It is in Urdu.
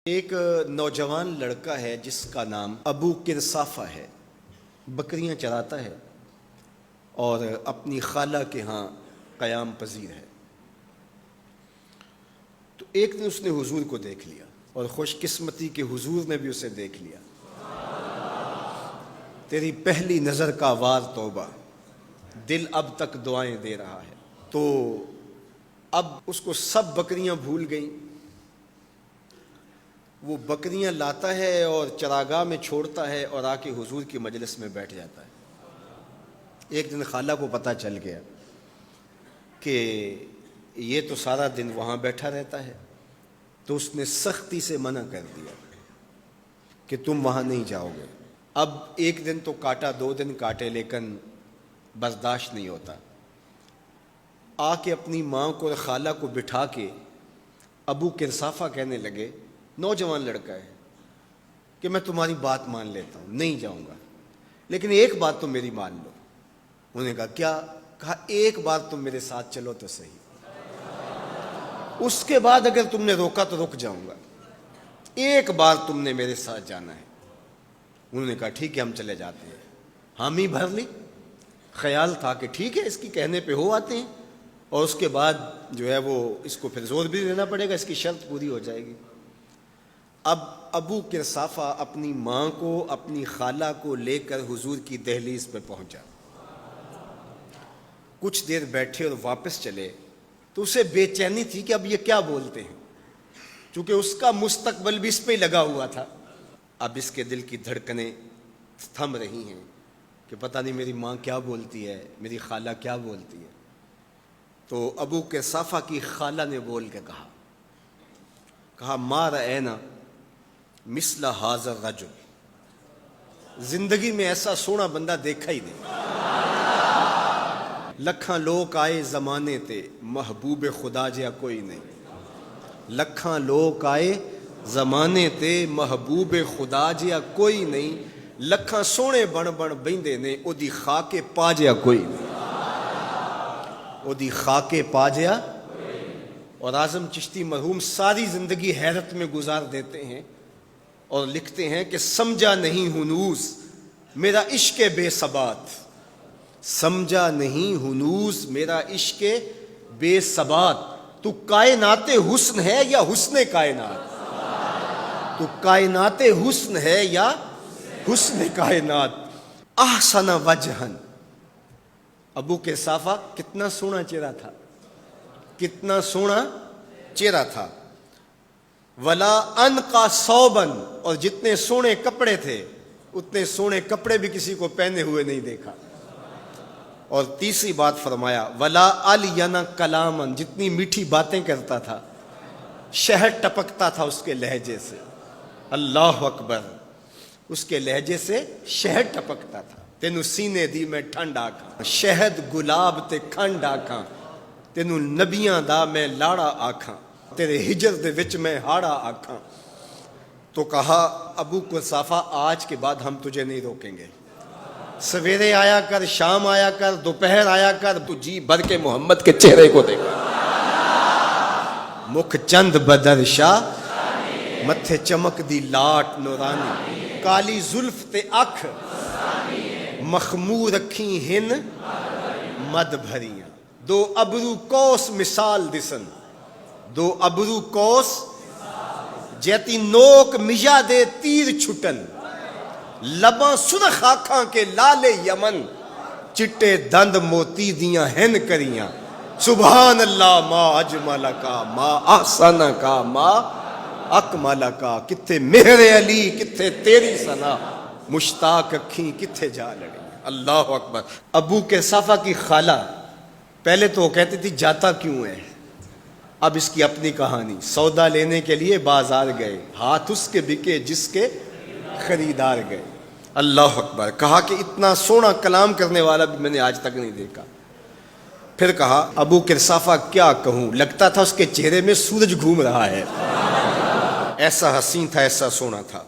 ایک نوجوان لڑکا ہے جس کا نام ابو کرصافہ ہے، بکریاں چراتا ہے اور اپنی خالہ کے ہاں قیام پذیر ہے۔ تو ایک دن اس نے حضور کو دیکھ لیا اور خوش قسمتی کہ حضور نے بھی اسے دیکھ لیا۔ تیری پہلی نظر کا وار توبہ، دل اب تک دعائیں دے رہا ہے۔ تو اب اس کو سب بکریاں بھول گئیں، وہ بکریاں لاتا ہے اور چراگاہ میں چھوڑتا ہے اور آ کے حضور کی مجلس میں بیٹھ جاتا ہے۔ ایک دن خالہ کو پتہ چل گیا کہ یہ تو سارا دن وہاں بیٹھا رہتا ہے، تو اس نے سختی سے منع کر دیا کہ تم وہاں نہیں جاؤ گے۔ اب ایک دن تو کاٹا، 2 دن کاٹے، لیکن برداشت نہیں ہوتا۔ آ کے اپنی ماں کو اور خالہ کو بٹھا کے ابو کرصافہ کہنے لگے، نوجوان لڑکا ہے، کہ میں تمہاری بات مان لیتا ہوں، نہیں جاؤں گا، لیکن ایک بات تم میری مان لو۔ انہوں نے کہا کیا؟ کہا ایک بار تم میرے ساتھ چلو تو صحیح، اس کے بعد اگر تم نے روکا تو رک جاؤں گا، ایک بار تم نے میرے ساتھ جانا ہے۔ انہوں نے کہا ٹھیک ہے، ہم چلے جاتے ہیں۔ حامی بھر لی، خیال تھا کہ ٹھیک ہے اس کی کہنے پہ ہو آتے ہیں، اور اس کے بعد جو ہے وہ اس کو پھر زور بھی دینا پڑے گا، اس کی شرط پوری ہو جائے گی۔ اب ابو کرصافہ اپنی ماں کو، اپنی خالہ کو لے کر حضور کی دہلیز پہ پہنچا۔ کچھ دیر بیٹھے اور واپس چلے تو اسے بے چینی تھی کہ اب یہ کیا بولتے ہیں، چونکہ اس کا مستقبل بھی اس پہ لگا ہوا تھا۔ اب اس کے دل کی دھڑکنیں تھم رہی ہیں کہ پتہ نہیں میری ماں کیا بولتی ہے، میری خالہ کیا بولتی ہے۔ تو ابو کرصافہ کی خالہ نے بول کے کہا ما رأینا مثل ھذا الرجل، زندگی میں ایسا سونا بندہ دیکھا ہی نہیں۔ لکھاں لوگ آئے زمانے تے، محبوب خدا جیا کوئی نہیں۔ لکھاں لوگ آئے زمانے تے، محبوب خدا جیا کوئی نہیں۔ لکھاں سونے بن بن بہندے نے، او دی خاکے پا جیا کوئی نہیں، او دی خاکے پا جیا۔ اور اعظم چشتی مرحوم ساری زندگی حیرت میں گزار دیتے ہیں اور لکھتے ہیں کہ سمجھا نہیں ہنوز میرا عشق بے ثبات، سمجھا نہیں ہنوز میرا عشق بے ثبات۔ تو کائنات حسن ہے یا حسن کائنات؟ تو کائنات حسن ہے یا حسن کائنات؟ احسن وجہن، ابو کرصافہ کتنا سونا چہرہ تھا، کتنا سونا چہرہ تھا۔ ولا انقا ثوبن، اور جتنے سونے کپڑے تھے اتنے سونے کپڑے بھی کسی کو پہنے ہوئے نہیں دیکھا۔ اور تیسری بات فرمایا ولا الینا کلامن، جتنی میٹھی باتیں کرتا تھا، شہد ٹپکتا تھا اس کے لہجے سے۔ اللہ اکبر، اس کے لہجے سے شہد ٹپکتا تھا۔ تینو سینے دی میں ٹھنڈ آکھاں، شہد گلاب تے کھنڈ آکھاں، تینو نبیاں دا میں لاڑا آکھاں، تیرے ہجر دے وچ میں ہاڑا آکھاں۔ تو کہا ابو کرصافہ آج کے بعد ہم تجھے نہیں روکیں گے، سویرے آیا کر، شام آیا کر، دوپہر آیا کر، تو جی بھر کے محمد کے چہرے کو دیکھا۔ مکھ چند بدر شاہ، متھے چمک دی لاٹ نورانی، کالی زلف تے اکھ مخمور رکھی ہن مد بھریاں، دو ابرو کوس مثال دسن، دو ابرو کوس جیتی نوک مجا دے تیر چھٹن، لباں سرخ آنکھاں کے لال یمن، چٹے دند موتی دیاں ہن کریاں۔ سبحان اللہ ما اجمل کا، ما احسن کا، ما اکمل کا۔ کتھے مہر علی، کتھے تیری ثنا، مشتاق اکھیں کتھے جا لڑی۔ اللہ اکبر۔ ابو کرصافہ کی خالہ پہلے تو وہ کہتی تھی جاتا کیوں ہے، اب اس کی اپنی کہانی۔ سودا لینے کے لیے بازار گئے، ہاتھ اس کے بکے جس کے خریدار گئے۔ اللہ اکبر۔ کہا کہ اتنا سونا کلام کرنے والا بھی میں نے آج تک نہیں دیکھا۔ پھر کہا ابو کرصافہ کیا کہوں، لگتا تھا اس کے چہرے میں سورج گھوم رہا ہے، ایسا حسین تھا، ایسا سونا تھا۔